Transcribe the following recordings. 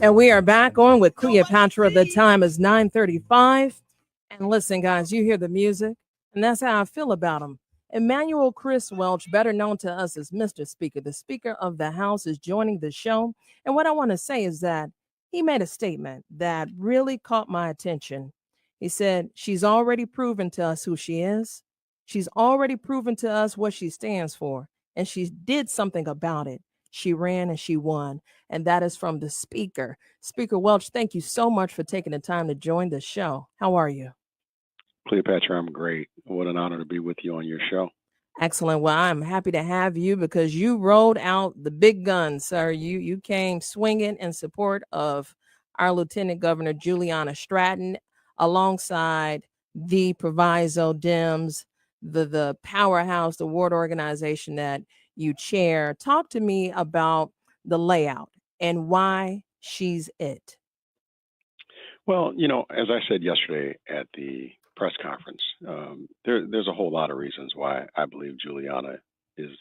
And we are back on with Cleopatra. The time is 9:35. And listen, guys, you hear the music, and that's how I feel about him. Emmanuel Chris Welch, better known to us as Mr. Speaker, the Speaker of the House, is joining the show. And what I want to say is that he made a statement that really caught my attention. He said, she's already proven to us who she is. She's already proven to us what she stands for, and she did something about it. She ran and she won. And that is from the Speaker. Speaker Welch, thank you so much for taking the time to join the show. How are you? Cleopatra, I'm great. What an honor to be with you on your show. Excellent. Well, I'm happy to have you because you rolled out the big guns, sir. You came swinging in support of our Lieutenant Governor Juliana Stratton, alongside the Proviso Dems, the powerhouse, the ward organization that you chair. Talk to me about the layout and why she's it. Well, as I said yesterday at the press conference, there's a whole lot of reasons why I believe Juliana is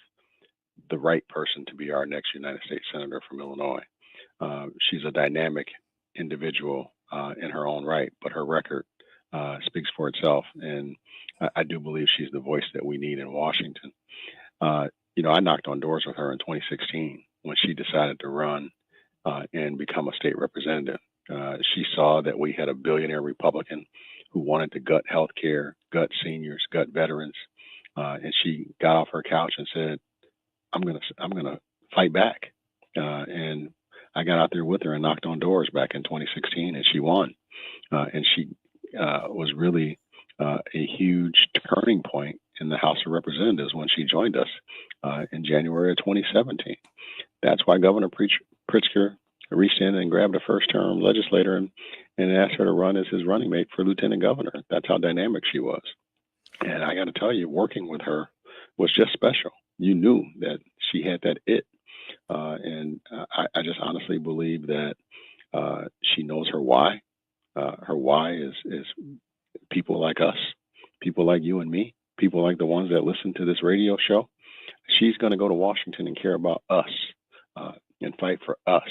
the right person to be our next United States Senator from Illinois. She's a dynamic individual in her own right, but her record speaks for itself. And I do believe she's the voice that we need in Washington. I knocked on doors with her in 2016 when she decided to run and become a state representative. She saw that we had a billionaire Republican who wanted to gut healthcare, gut seniors, gut veterans, and she got off her couch and said, "I'm gonna fight back." And I got out there with her and knocked on doors back in 2016, and she won. And she was really a huge turning point in the House of Representatives when she joined us in January of 2017. That's why Governor Pritzker reached in and grabbed a first-term legislator and asked her to run as his running mate for lieutenant governor. That's how dynamic she was. And I got to tell you, working with her was just special. You knew that she had that it. And I just honestly believe that she knows her why. Her why is people like us, people like you and me, people like the ones that listen to this radio show. She's going to go to Washington and care about us and fight for us.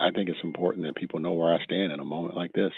I think it's important that people know where I stand in a moment like this.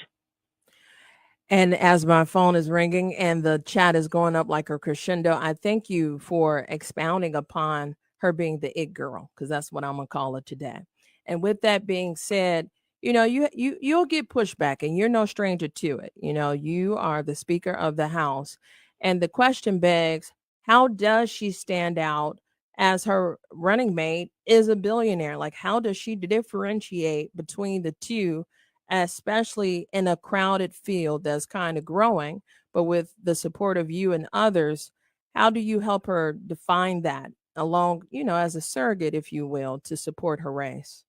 And as my phone is ringing and the chat is going up like a crescendo, I thank you for expounding upon her being the it girl, because that's what I'm gonna call her today. And with that being said, you'll get pushback, and you're no stranger to it. You are the Speaker of the House, and the question begs, how does she stand out as her running mate is a billionaire? Like, how does she differentiate between the two, especially in a crowded field that's kind of growing, but with the support of you and others? How do you help her define that along, as a surrogate, if you will, to support her race?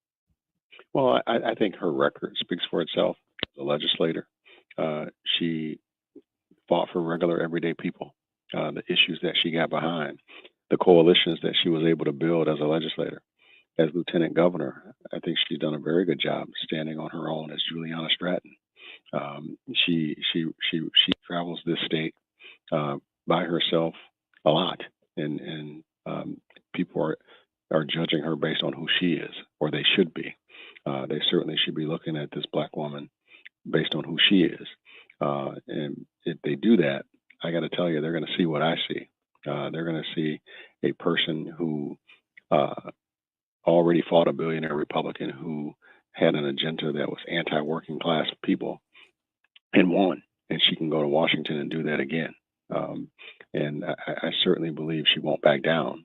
Well, I think her record speaks for itself. As a legislator, she fought for regular, everyday people, the issues that she got behind, the coalitions that she was able to build as a legislator. As lieutenant governor, I think she's done a very good job standing on her own as Juliana Stratton. She travels this state by herself a lot, and people are judging her based on who she is, or they should be. They certainly should be looking at this Black woman based on who she is. And if they do that, I got to tell you, they're going to see what I see. They're going to see a person who already fought a billionaire Republican who had an agenda that was anti-working class people and won. And she can go to Washington and do that again. And I certainly believe she won't back down.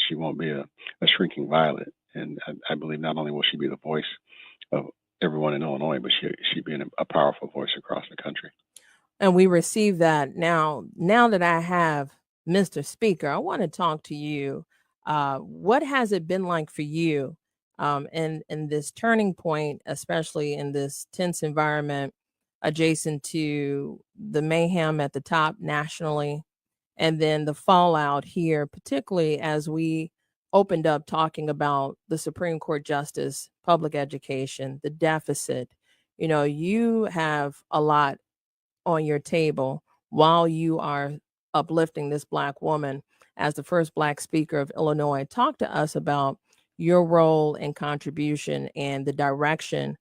She won't be a shrinking violet. And I believe not only will she be the voice of everyone in Illinois, but she'd be a powerful voice across the country. And we receive that. Now that I have Mr. Speaker, I want to talk to you. What has it been like for you in this turning point, especially in this tense environment adjacent to the mayhem at the top nationally, and then the fallout here, particularly as we opened up talking about the Supreme Court justice, public education, the deficit? You have a lot on your table while you are uplifting this Black woman. as the first Black Speaker of Illinois. Talk to us about your role and contribution and the direction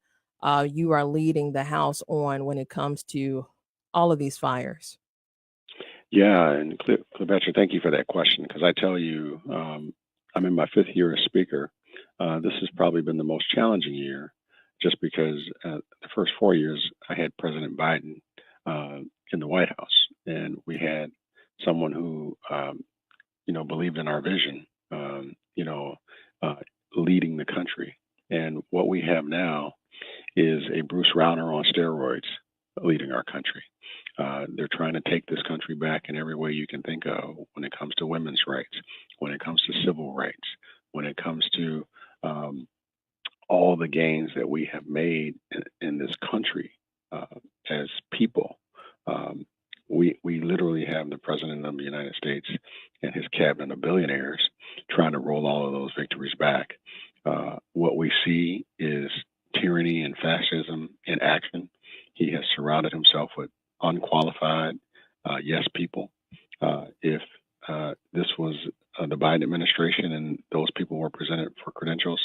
you are leading the House on when it comes to all of these fires. Yeah, and Cleopatra, thank you for that question, because I tell you, I'm in my 5th year as Speaker. This has probably been the most challenging year, just because the first 4 years I had President Biden in the White House, and we had someone who, believed in our vision, leading the country. And what we have now is a Bruce Rauner on steroids leading our country. They're trying to take this country back in every way you can think of when it comes to women's rights, when it comes to civil rights, when it comes to all the gains that we have made in this country as people. We literally have the President of the United States and his cabinet of billionaires trying to roll all of those victories back. What we see is tyranny and fascism in action. He has surrounded himself with unqualified yes people. If this was the Biden administration and those people were presented for credentials,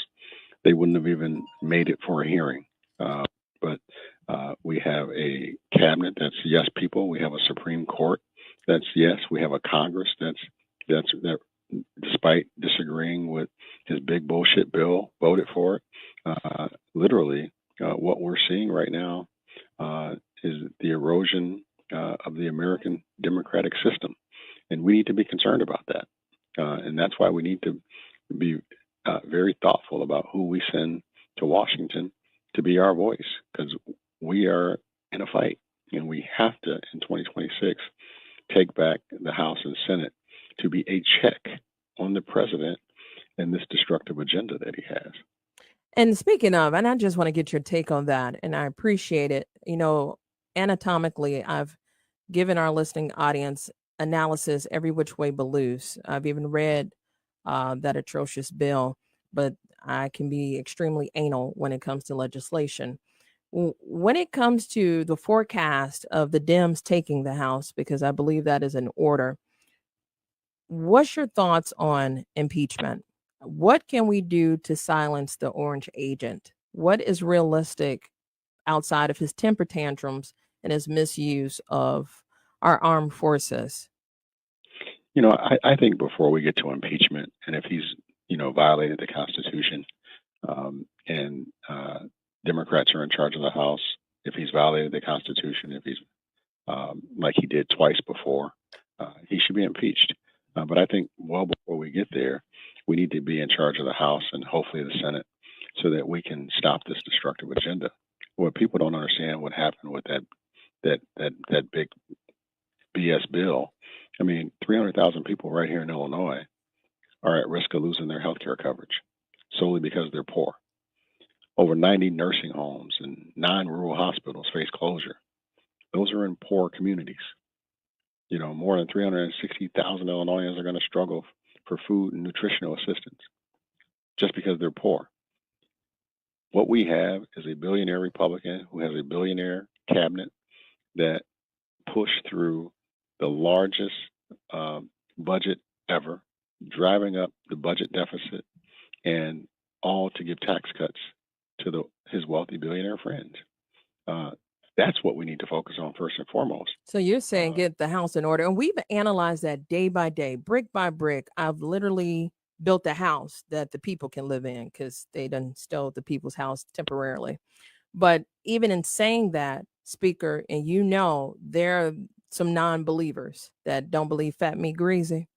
they wouldn't have even made it for a hearing. But we have a cabinet that's yes people. We have a Supreme Court that's yes. We have a Congress that, despite disagreeing with his big bullshit bill, voted for it. Literally, what we're seeing right now is the erosion of the American democratic system, and we need to be concerned about that. And that's why we need to be very thoughtful about who we send to Washington to be our voice, because we are in a fight, and we have to, in 2026, take back the House and Senate to be a check on the president and this destructive agenda that he has. And speaking of, and I just want to get your take on that, and I appreciate it. Anatomically, I've given our listening audience analysis every which way but loose. I've even read that atrocious bill, but I can be extremely anal when it comes to legislation. When it comes to the forecast of the Dems taking the House, because I believe that is in order, what's your thoughts on impeachment? What can we do to silence the orange agent? What is realistic outside of his temper tantrums and his misuse of our armed forces? I think before we get to impeachment, and if he's, violated the Constitution, and Democrats are in charge of the House, if he's violated the Constitution, if he's like he did twice before, he should be impeached. But I think well before we get there, we need to be in charge of the House and hopefully the Senate, so that we can stop this destructive agenda. What people don't understand what happened with that big BS bill. I mean, 300,000 people right here in Illinois are at risk of losing their health care coverage solely because they're poor. Over 90 nursing homes and 9 rural hospitals face closure. Those are in poor communities. More than 360,000 Illinoisans are going to struggle for food and nutritional assistance just because they're poor. What we have is a billionaire Republican who has a billionaire cabinet that pushed through the largest budget ever, driving up the budget deficit, and all to give tax cuts to his wealthy billionaire friends. That's what we need to focus on first and foremost. So you're saying get the house in order. And we've analyzed that day by day, brick by brick. I've literally built a house that the people can live in because they done stole the people's house temporarily. But even in saying that, Speaker, and there are some non-believers that don't believe fat meat greasy.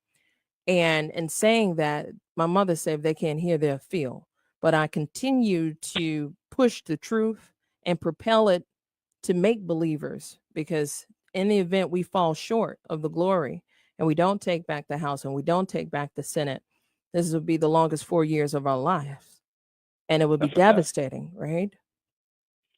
And in saying that, my mother said if they can't hear, they'll feel. But I continue to push the truth and propel it to make believers, because in the event we fall short of the glory and we don't take back the House and we don't take back the Senate, this would be the longest 4 years of our lives. And it would be devastating, right?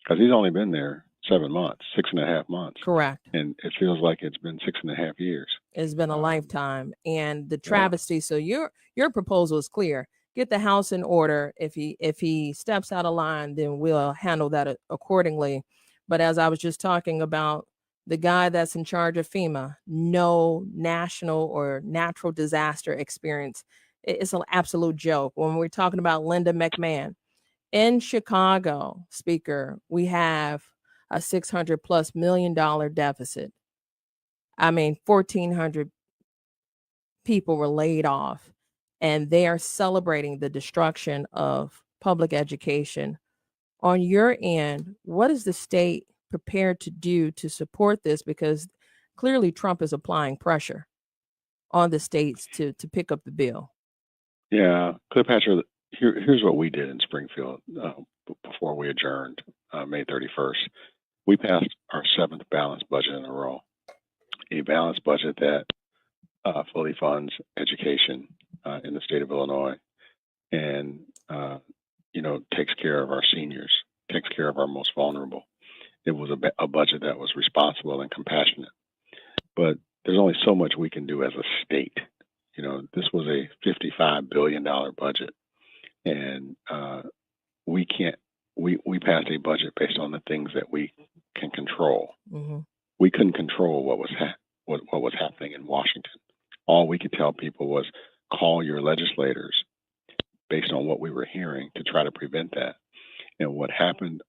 Because he's only been there 7 months, 6.5 months. Correct. And it feels like it's been 6.5 years. It's been a lifetime. And the travesty. So your proposal is clear. Get the House in order. If he steps out of line, then we'll handle that accordingly. But as I was just talking about The guy that's in charge of FEMA, no national or natural disaster experience. It's an absolute joke. When we're talking about Linda McMahon in Chicago, Speaker, we have a $600+ million deficit. I mean, 1,400 people were laid off, and they are celebrating the destruction of public education. On your end, what is the state prepared to do to support this? Because clearly Trump is applying pressure on the states to pick up the bill. Yeah, Cleopatra, here's what we did in Springfield before we adjourned May 31st. We passed our 7th balanced budget in a row, a balanced budget that fully funds education in the state of Illinois and, takes care of our seniors, takes care of our most vulnerable. It was a budget that was responsible and compassionate. But there's only so much we can do as a state. This was a $55 billion budget, and we can't. We passed a budget based on the things that we can control. Mm-hmm. We couldn't control what was happening in Washington. All we could tell people was call your legislators based on what we were hearing to try to prevent that. And what happened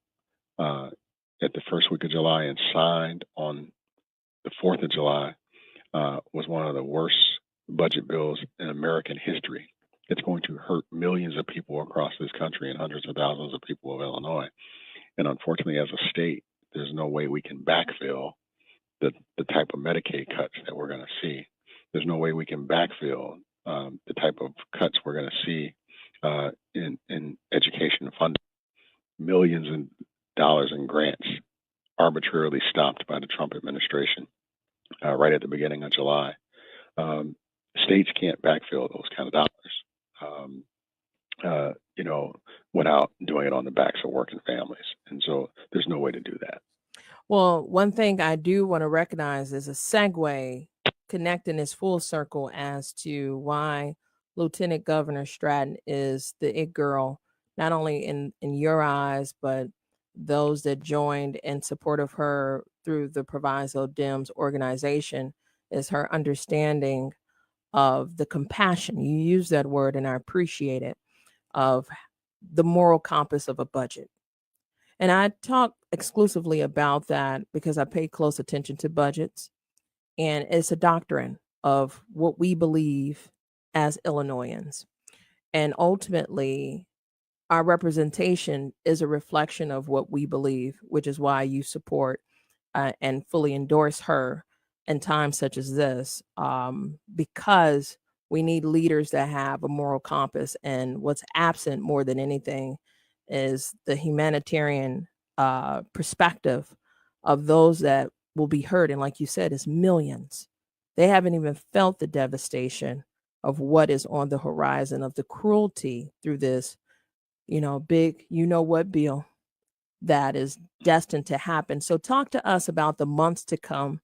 at the first week of July and signed on the 4th of July was one of the worst budget bills in American history. It's going to hurt millions of people across this country and hundreds of thousands of people of Illinois. And unfortunately, as a state, there's no way we can backfill the type of Medicaid cuts that we're going to see. There's no way we can backfill the type of cuts we're going to see in education funding. Millions of dollars in grants arbitrarily stopped by the Trump administration right at the beginning of July. States can't backfill those kind of dollars, without doing it on the backs of working families. And so there's no way to do that. Well, one thing I do want to recognize is a segue connecting this full circle as to why Lt Governor Stratton is the it girl, not only in your eyes, but those that joined in support of her through the Proviso Dems organization, is her understanding of the compassion. You use that word, and I appreciate it, of the moral compass of a budget. And I talk exclusively about that because I pay close attention to budgets. And it's a doctrine of what we believe as Illinoisans. And ultimately, our representation is a reflection of what we believe, which is why you support and fully endorse her in times such as this, because we need leaders that have a moral compass. And what's absent more than anything is the humanitarian perspective of those that will be hurt. And like you said, it's millions. They haven't even felt the devastation of what is on the horizon, of the cruelty through this, big, what bill that is destined to happen. So talk to us about the months to come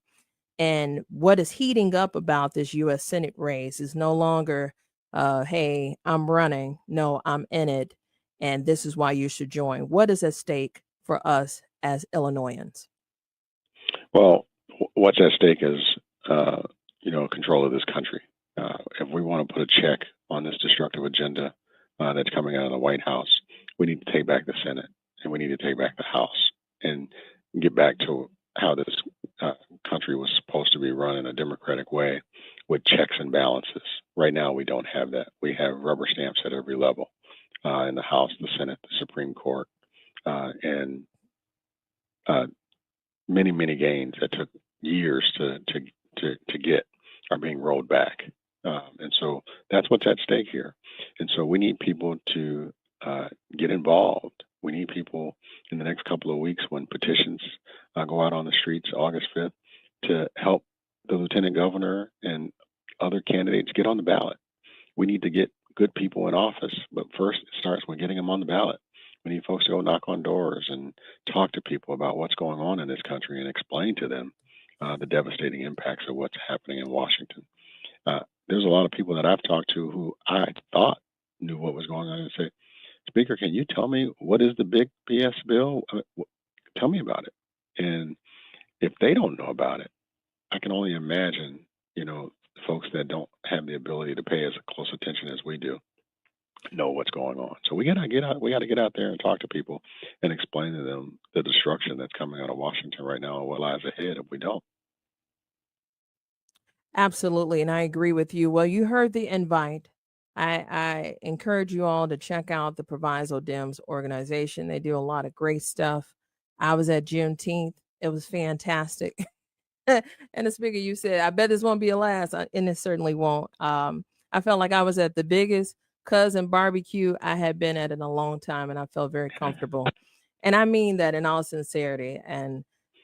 and what is heating up about this U.S. Senate race. Is no longer, hey, I'm running. No, I'm in it. And this is why you should join. What is at stake for us as Illinoisans? Well, what's at stake is, control of this country. If we want to put a check on this destructive agenda that's coming out of the White House, we need to take back the Senate and we need to take back the House and get back to how this country was supposed to be run in a democratic way with checks and balances. Right now, we don't have that. We have rubber stamps at every level in the House, the Senate, the Supreme Court, and many, many gains that took years to get are being rolled back. And so that's what's at stake here. And so we need people to get involved. We need people in the next couple of weeks when petitions go out on the streets August 5th to help the lieutenant governor and other candidates get on the ballot. We need to get good people in office, but first it starts with getting them on the ballot. We need folks to go knock on doors and talk to people about what's going on in this country and explain to them the devastating impacts of what's happening in Washington. There's a lot of people that I've talked to who I thought knew what was going on and say, Speaker, can you tell me what is the big BS bill? Tell me about it. And if they don't know about it, I can only imagine, folks that don't have the ability to pay as close attention as we do know what's going on. So we gotta get out. We gotta get out there and talk to people and explain to them the destruction that's coming out of Washington right now and what lies ahead if we don't. Absolutely, and I agree with you. Well, you heard the invite. I encourage you all to check out the Proviso Dems organization. They do a lot of great stuff. I was at Juneteenth. It was fantastic. And the speaker, you said, I bet this won't be a last, and it certainly won't. I felt like I was at the biggest cousin barbecue I had been at in a long time, and I felt very comfortable. And I mean that in all sincerity. And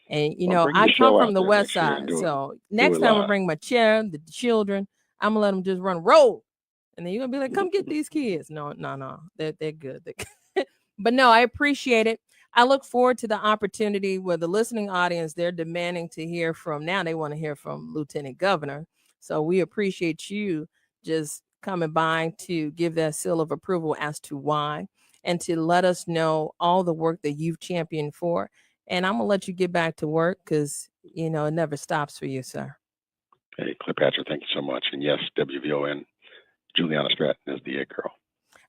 Well, bring I your come show from out the there West next year and Side, do it. so Do next it time I live. bring my chair, the children, I'm gonna let them just run roll, and then you're gonna be like, "Come get these kids." No, no, no, they're good. But no, I appreciate it. I look forward to the opportunity where the listening audience, they're demanding to hear from. Now they want to hear from Lieutenant Governor. So we appreciate you just coming by to give that seal of approval as to why and to let us know all the work that you've championed for. And I'm going to let you get back to work because, it never stops for you, sir. Hey, Cleopatra, thank you so much. And yes, WVON, Juliana Stratton is the it girl.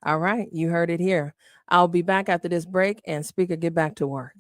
All right. You heard it here. I'll be back after this break, and Speaker, get back to work.